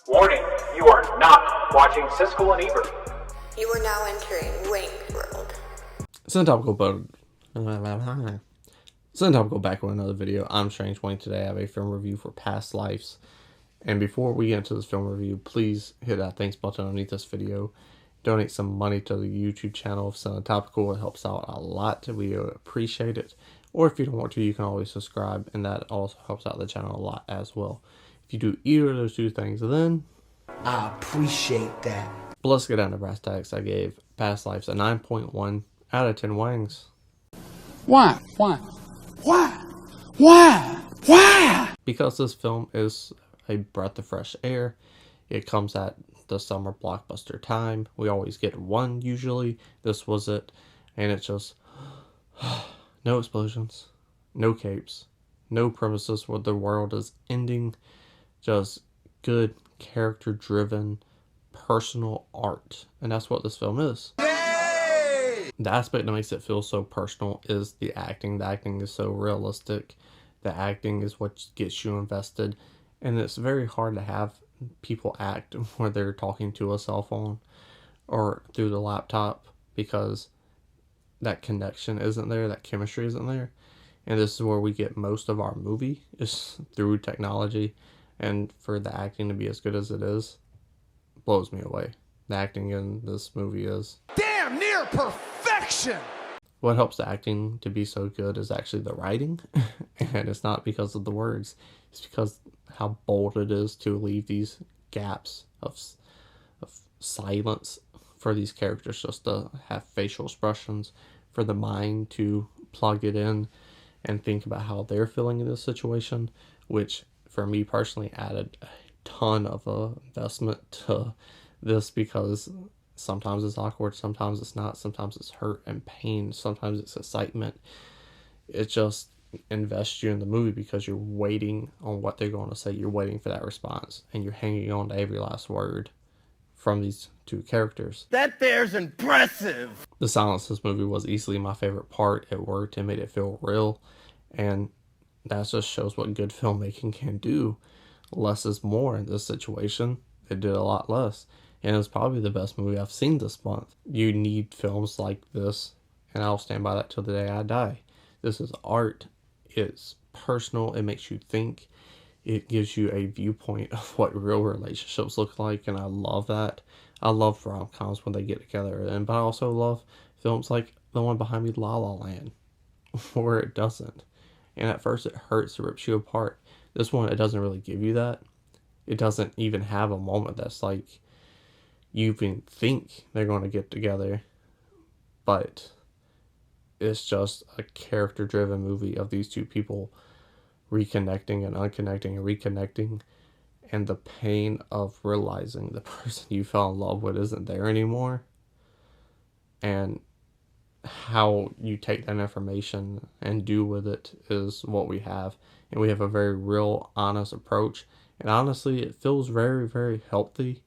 Warning, you are not watching Siskel and Ebert. You are now entering Wang's world. Topical back with another video. I'm Strange Wang. Today I have a film review for Past Lives. And before we get into this film review, please hit that thanks button underneath this video. Donate some money to the YouTube channel of Topical. It helps out a lot. We appreciate it. Or if you don't want to, you can always subscribe, and that also helps out the channel a lot as well. If you do either of those two things, then I appreciate that. But let's get down to brass tacks. I gave Past Lives a 9.1 out of 10 Wangs. Why? Because this film is a breath of fresh air. It comes at the summer blockbuster time. We always get one usually. This was it. And it's just no explosions, no capes, no premises where the world is ending. Just good, character-driven, personal art. And that's what this film is. Yay! The aspect that makes it feel so personal is the acting. The acting is so realistic. The acting is what gets you invested. And it's very hard to have people act where they're talking to a cell phone or through the laptop, because that connection isn't there, that chemistry isn't there. And this is where we get most of our movie, is through technology. And for the acting to be as good as it is, blows me away. The acting in this movie is Damn near perfection! What helps the acting to be so good is actually the writing. And it's not because of the words. It's because how bold it is to leave these gaps of silence for these characters just to have facial expressions, for the mind to plug it in and think about how they're feeling in this situation, which for me personally added a ton of investment to this, because sometimes it's awkward, sometimes it's not, sometimes it's hurt and pain, sometimes it's excitement. It just invests you in the movie because you're waiting on what they're going to say. You're waiting for that response, and you're hanging on to every last word from these two characters. That there's impressive! The silence of this movie was easily my favorite part. It worked. It made it feel real, and that just shows what good filmmaking can do. Less is more in this situation. It did a lot less, and it's probably the best movie I've seen this month. You need films like this, and I'll stand by that till the day I die. This is art. It's personal. It makes you think. It gives you a viewpoint of what real relationships look like, and I love that. I love rom-coms when they get together, but I also love films like the one behind me, La La Land, where it doesn't. And at first it hurts, it rips you apart. This one, it doesn't really give you that. It doesn't even have a moment that's like, you even think they're going to get together. But it's just a character-driven movie of these two people reconnecting and unconnecting and reconnecting. And the pain of realizing the person you fell in love with isn't there anymore. And how you take that information and do with it is what we have. And we have a very real, honest approach. And honestly, it feels very, very healthy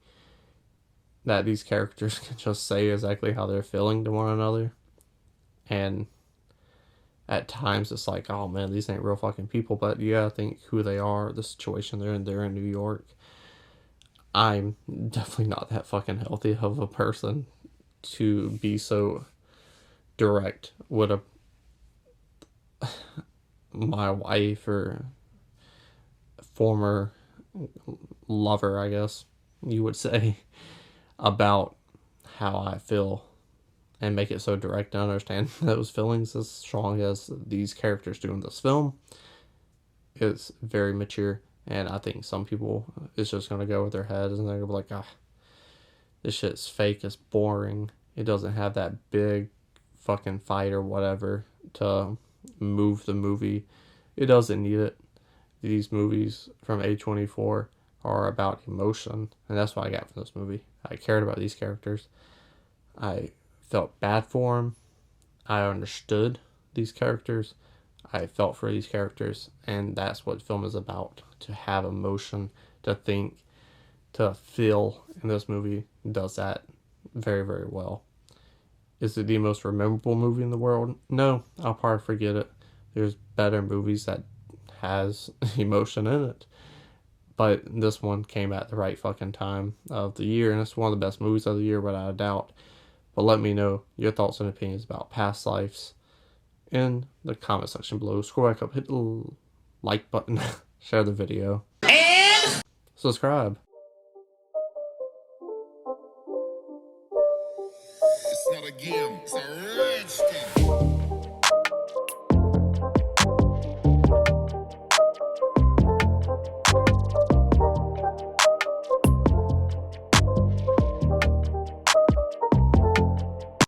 that these characters can just say exactly how they're feeling to one another. And at times it's like, oh man, these ain't real fucking people. But you gotta think who they are, the situation they're in. They're in New York. I'm definitely not that fucking healthy of a person to be so direct with my wife or former lover, I guess you would say, about how I feel, and make it so direct and understand those feelings as strong as these characters do in this film. It's very mature, and I think some people, it's just going to go with their heads and they're going to be like, this shit's fake, it's boring, it doesn't have that big fucking fight or whatever to move the movie. It doesn't need it. These movies from A24 are about emotion, and that's what I got from this movie. I cared about these characters. I felt bad for them. I understood these characters. I felt for these characters, and that's what film is about. To have emotion, to think, to feel, and this movie does that very, very well. Is it the most memorable movie in the world? No, I'll probably forget it. There's better movies that has emotion in it. But this one came at the right fucking time of the year, and it's one of the best movies of the year without a doubt. But let me know your thoughts and opinions about Past Lives in the comment section below. Scroll back up, hit the like button, share the video, and subscribe. It's not a game, it's a rich thing.